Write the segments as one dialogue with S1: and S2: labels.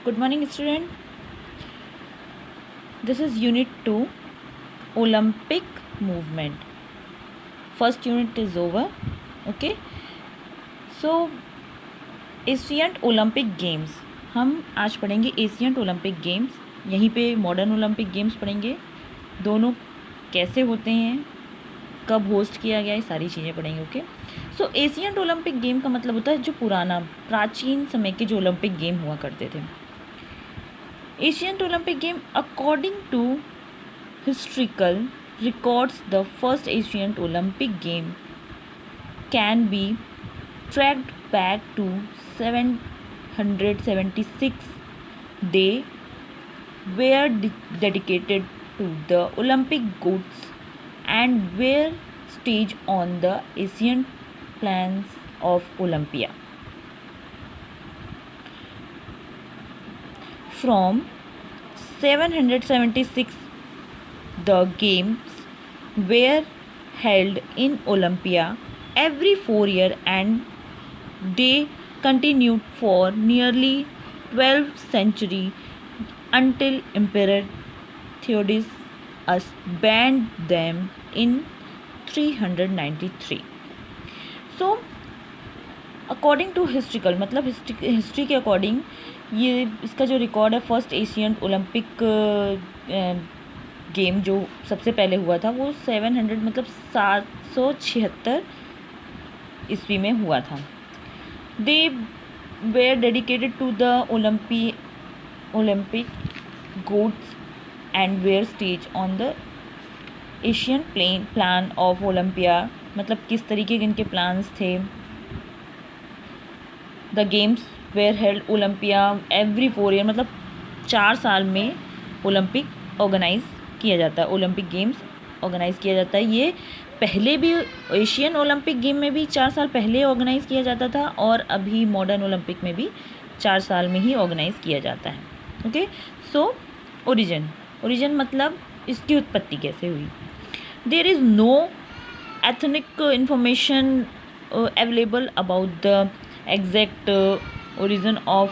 S1: Good morning, student. This is Unit 2, Olympic Movement. First unit is over. Okay. So, Asian Olympic games हम आज पढ़ेंगे Asian Olympic games. यहीं पे modern Olympic games पढ़ेंगे। दोनों कैसे होते हैं, कब होस्ट किया गया, ये सारी चीज़ें पढ़ेंगे। Okay. So Asian Olympic game का मतलब होता है जो पुराना प्राचीन समय के जो ओलंपिक गेम हुआ करते थे। Asian Olympic game according to historical records, the first Asian Olympic game can be tracked back to 776. They were dedicated to the Olympic gods and were staged on the Asian plains of Olympia. From 776, the games were held in Olympia every 4 years and they continued for nearly 12th century until Emperor Theodosius banned them in 393. So, according to historical मतलब history के according ये इसका जो record है first Asian Olympic game जो सबसे पहले हुआ था वो 700 मतलब 776 ईस्वी में हुआ था। They were dedicated to the Olympic gods and were stage on the Asian plan of Olympia. मतलब किस तरीके के इनके प्लान्स थे। The games were held Olympia every 4 year मतलब 4 साल में ओलंपिक ऑर्गेनाइज किया जाता है, ओलंपिक गेम्स ऑर्गेनाइज किया जाता है। ये पहले भी एशियन ओलंपिक गेम में भी 4 साल पहले ऑर्गेनाइज किया जाता था और अभी मॉडर्न ओलंपिक में भी 4 साल में ही ऑर्गेनाइज किया जाता है। ओके। सो ओरिजिन मतलब इसकी उत्पत्ति कैसे हुई। There is no ethnic information available about the exact origin of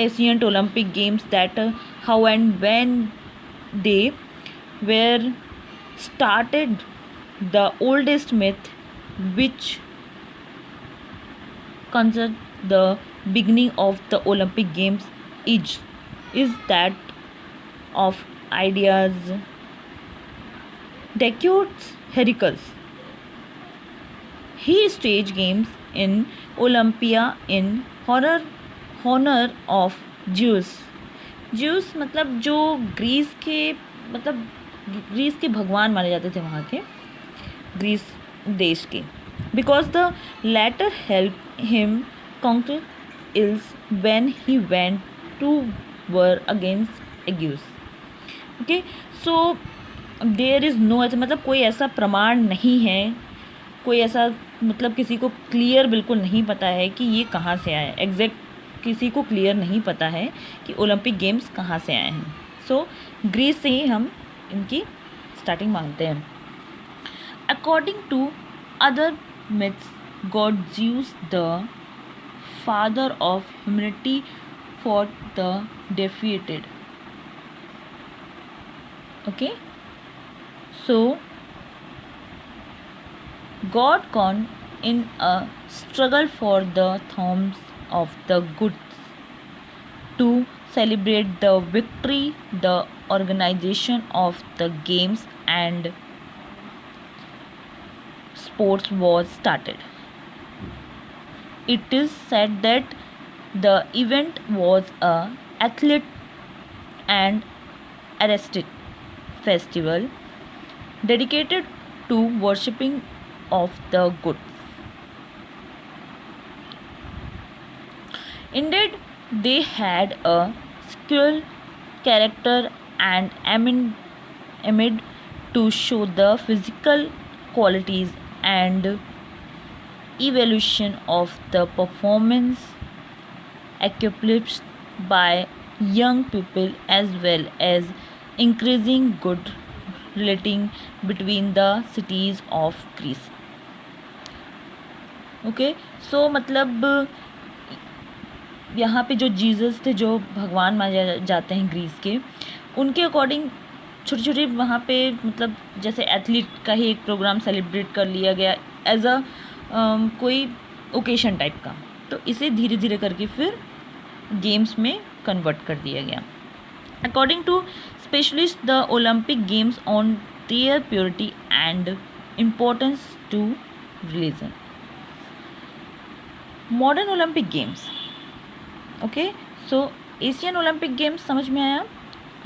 S1: Asian Olympic Games, that how and when they were started. The oldest myth which concerns the beginning of the Olympic Games is that of ideas Decius Heracles. He staged games in Olympia in honor of Zeus. Zeus मतलब जो Greece के भगवान माने जाते थे वहाँ के Greece देश के। Because the latter helped him conquer ills when he went to war against Aegeus. Okay, so there is no मतलब कोई ऐसा प्रमाण नहीं है, कोई ऐसा मतलब किसी को क्लियर बिल्कुल नहीं पता है कि ये कहाँ से आया। एग्जैक्ट किसी को क्लियर नहीं पता है कि ओलंपिक गेम्स कहाँ से आए हैं। सो ग्रीस से ही हम इनकी स्टार्टिंग मानते हैं। According to other myths, god Zeus the father of humanity for the defeated. Okay, so God gone in a struggle for the thrones of the goods. To celebrate the victory, the organization of the games and sports was started. It is said that the event was a athlete and arrested festival dedicated to worshipping of the goods. Indeed, they had a skull character and aimed to show the physical qualities and evolution of the performance accomplished by young people, as well as increasing good relating between the cities of Greece. Okay, so मतलब यहाँ पे जो Jesus थे, जो भगवान माने जाते हैं ग्रीस के, उनके अकॉर्डिंग छोटे छोटे वहाँ पे मतलब जैसे एथलीट का ही एक प्रोग्राम सेलिब्रेट कर लिया गया एज अ कोई ओकेशन टाइप का, तो इसे धीरे धीरे करके फिर गेम्स में कन्वर्ट कर दिया गया. According to specialist, the Olympic games on their purity and importance to religion. Modern Olympic games. Okay, so Asian Olympic games समझ में आया.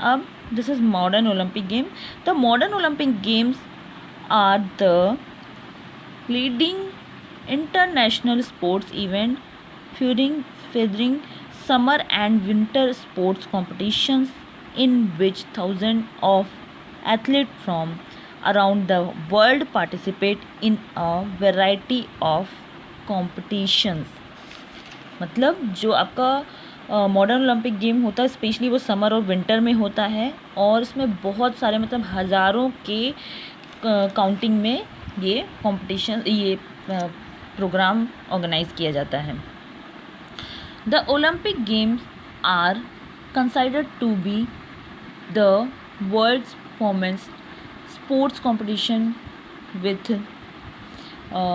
S1: अब this is modern Olympic game. The modern Olympic games are the leading international sports event featuring summer and winter sports competitions in which thousands of athletes from around the world participate in a variety of competitions. मतलब जो आपका modern Olympic game होता है specially वो summer और winter में होता है, और इसमें बहुत सारे मतलब हज़ारों के काउंटिंग में ये कॉम्पिटिशन, ये प्रोग्राम ऑर्गेनाइज किया जाता है. The Olympic games are considered to be the world's performance sports competition with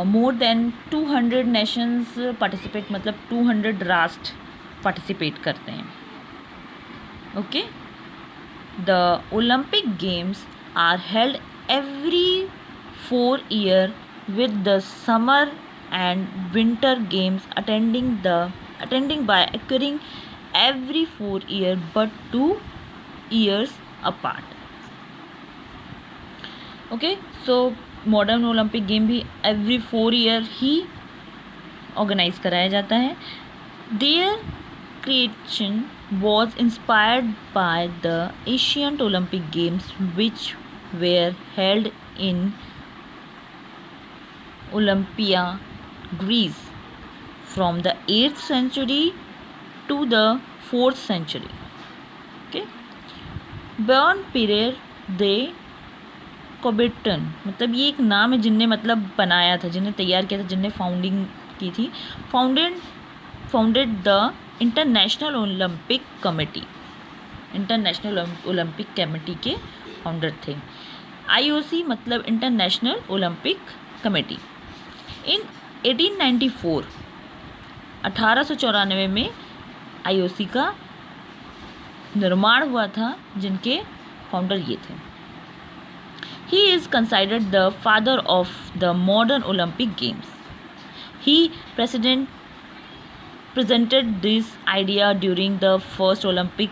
S1: more than 200 nations participate, मतलब 200 राष्ट्र पार्टिसिपेट करते हैं. Okay, the Olympic games are held every 4 years with the summer and winter games attending by occurring every 4 years but 2 years apart. Okay, so modern Olympic game भी every 4 year ही organise कराया जाता है. Their creation was inspired by the Asian Olympic Games which were held in Olympia, Greece from the 8th century to the 4th century. Okay, Bjorn Pierre de Coubertin, मतलब ये एक नाम है जिनने मतलब बनाया था, जिनने तैयार किया था, जिनने फाउंडिंग की थी, founded the international Olympic committee. International Olympic committee के फाउंडर थे. IOC मतलब इंटरनेशनल ओलंपिक कमेटी. इन 1894 1894 में IOC का निर्माण हुआ था, जिनके फाउंडर ये थे. He is considered the father of the modern Olympic Games. He presented this idea during the first Olympic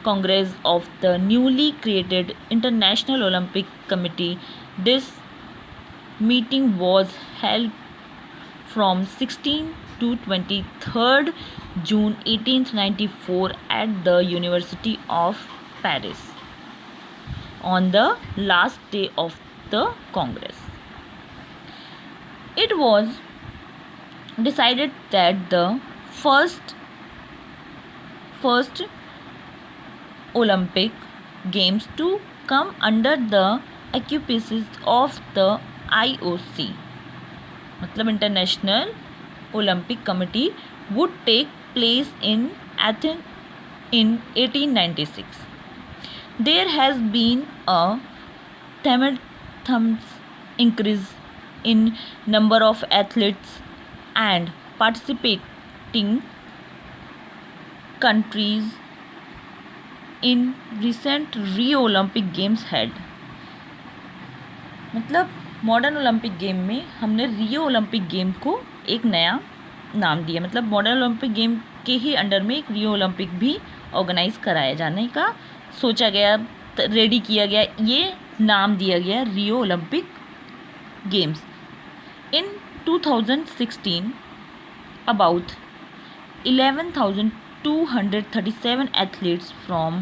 S1: Congress of the newly created International Olympic Committee. This meeting was held from 16 to 23rd June 1894 at the University of Paris on the last day of the Congress. It was decided that the first Olympic Games to come under the auspices of the IOC, मतलब international Olympic committee, would take place in Athens in 1896. There has been a tremendous increase in number of athletes and participating countries in recent Rio Olympic Games held. मतलब modern Olympic game में हमने Rio Olympic game को एक नया नाम दिया, मतलब modern Olympic game के ही अंडर में एक रियो ओलंपिक भी ऑर्गेनाइज कराया जाने का सोचा गया, रेडी किया गया, ये नाम दिया गया Rio Olympic games. In 2016 about 11,237 athletes from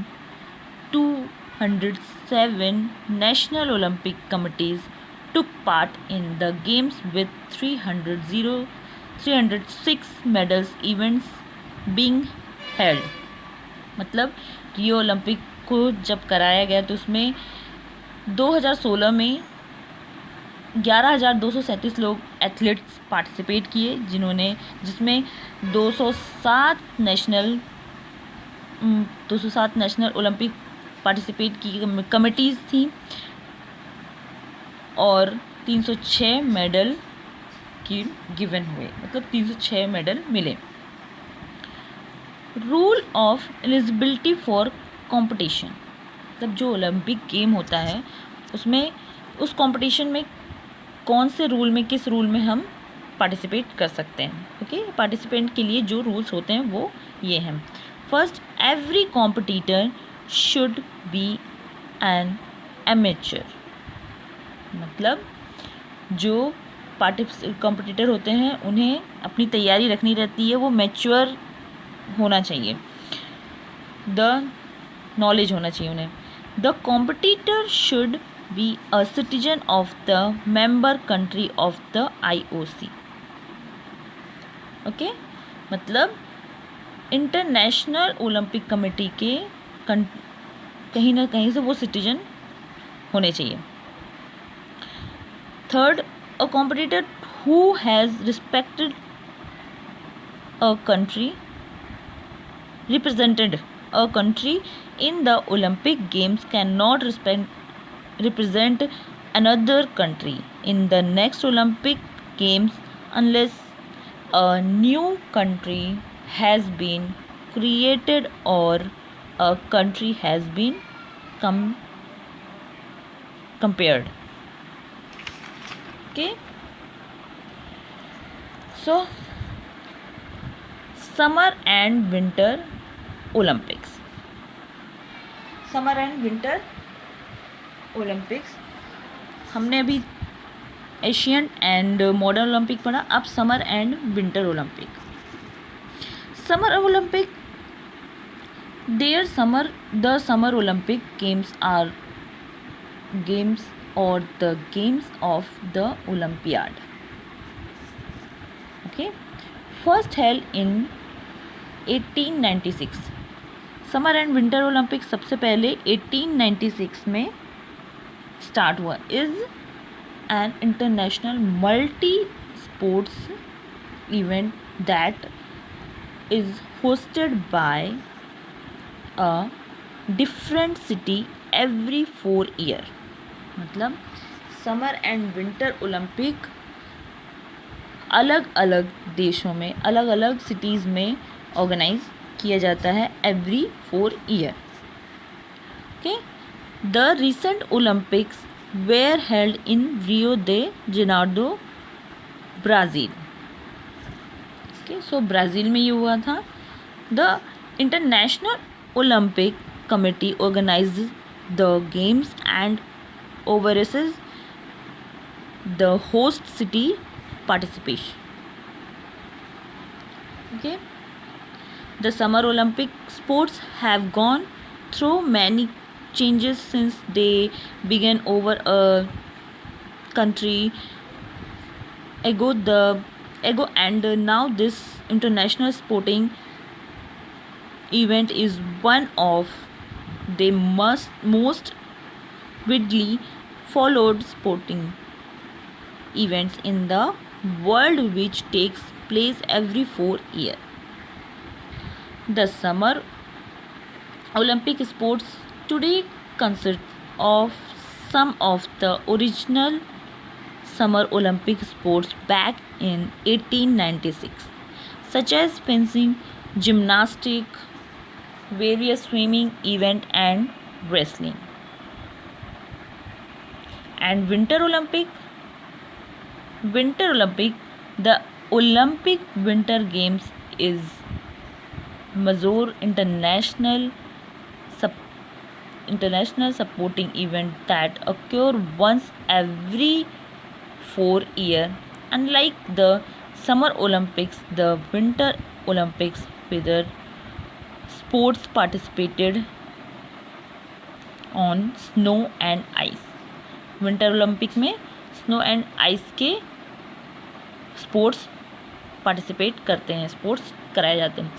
S1: 207 national Olympic committees took part in the games with 306 medals events being held. मतलब रियो ओलंपिक को जब कराया गया तो उसमें 2016 में 11,237 लोग एथलीट्स पार्टिसिपेट किए, जिसमें 207 नेशनल ओलंपिक पार्टिसिपेट की कमिटीज़ थी और 306 मेडल की गिवन हुए, मतलब 306 मेडल मिले। Rule of eligibility for competition, मतलब जो ओलंपिक गेम होता है उसमें उस कंपटीशन में कौन से रूल में, किस रूल में हम पार्टिसिपेट कर सकते हैं। ओके, पार्टिसिपेंट के लिए जो रूल्स होते हैं वो ये हैं। First, every competitor should be N amateur, मतलब जो कॉम्पिटिटर होते हैं उन्हें अपनी तैयारी रखनी रहती है, वो मैच्योर होना चाहिए, द नॉलेज होना चाहिए उन्हें। The competitor should be a citizen of the member country of the IOC। Okay, मतलब इंटरनेशनल ओलंपिक कमेटी के कहीं ना कहीं से वो सिटीजन होने चाहिए। Third, a competitor who has respected a country represented a country in the Olympic Games cannot represent another country in the next Olympic Games unless a new country has been created or a country has been compared. Okay, so summer and winter Olympics. Summer and winter Olympics हमने अभी Asian and modern Olympic पढ़ा, अब summer and winter Olympic. Summer Olympic, the summer Olympic games are games or the games of the Olympiad. Okay, first held in 1896। समर and winter ओलंपिक सबसे पहले 1896 में start हुआ। Is an international multi sports event that is hosted by a different city every 4 year. मतलब summer and winter Olympic अलग अलग देशों में, अलग अलग सिटीज़ में ऑर्गेनाइज किया जाता है every 4 year. Okay, the recent Olympics were held in Rio de Janeiro, Brazil. Okay, so Brazil में ये हुआ था। The international Olympic committee organise the games and oversees the host city participation. Okay, the summer Olympic sports have gone through many changes since they began over a country ago and now this international sporting event is one of the most widely followed sporting events in the world, which takes place every 4 years. The Summer Olympic sports today consist of some of the original Summer Olympic sports back in 1896, such as fencing, gymnastics, various swimming events, and wrestling. And Winter Olympic, the Olympic Winter Games is major international supporting event that occur once every 4 years. Unlike the Summer Olympics, the Winter Olympics where sports participated on snow and ice. Winter Olympic में snow and ice के sports participate करते हैं, sports कराए जाते हैं।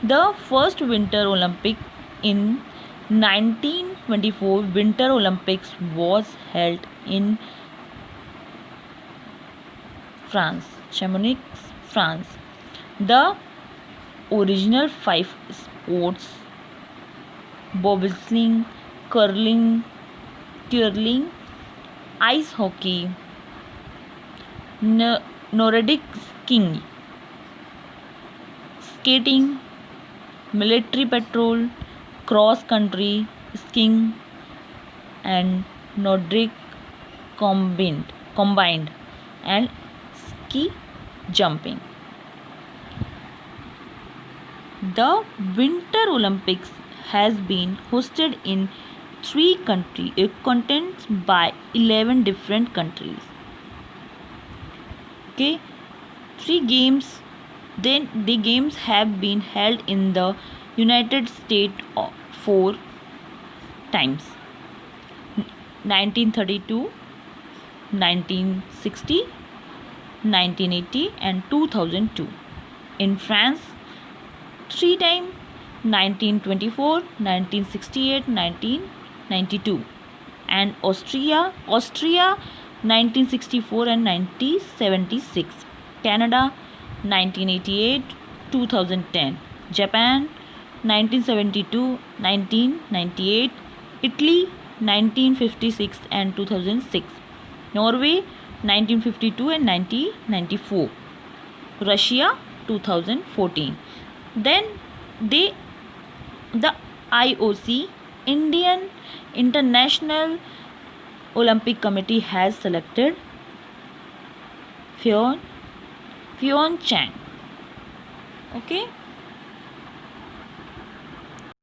S1: The first winter Olympic in 1924 winter Olympics was held in France. Chamonix, France. The original 5 sports: bobsleighing, curling, ice hockey, Nordic skiing, skating, military patrol, cross country skiing, and Nordic combined, and ski jumping. The Winter Olympics has been hosted in 3 continents by 11 different countries. Okay, 3 games. Then the games have been held in the United States 4 times: 1932, 1960, 1980, and 2002. In France, 3 times: 1924, 1968, 1992. And Austria 1964 and 1976. Canada 1988, 2010. Japan 1972, 1998. Italy 1956 and 2006. Norway 1952 and 1994. Russia 2014. Then the IOC, Indian International Olympic Committee, has selected Pyeongchang. Okay.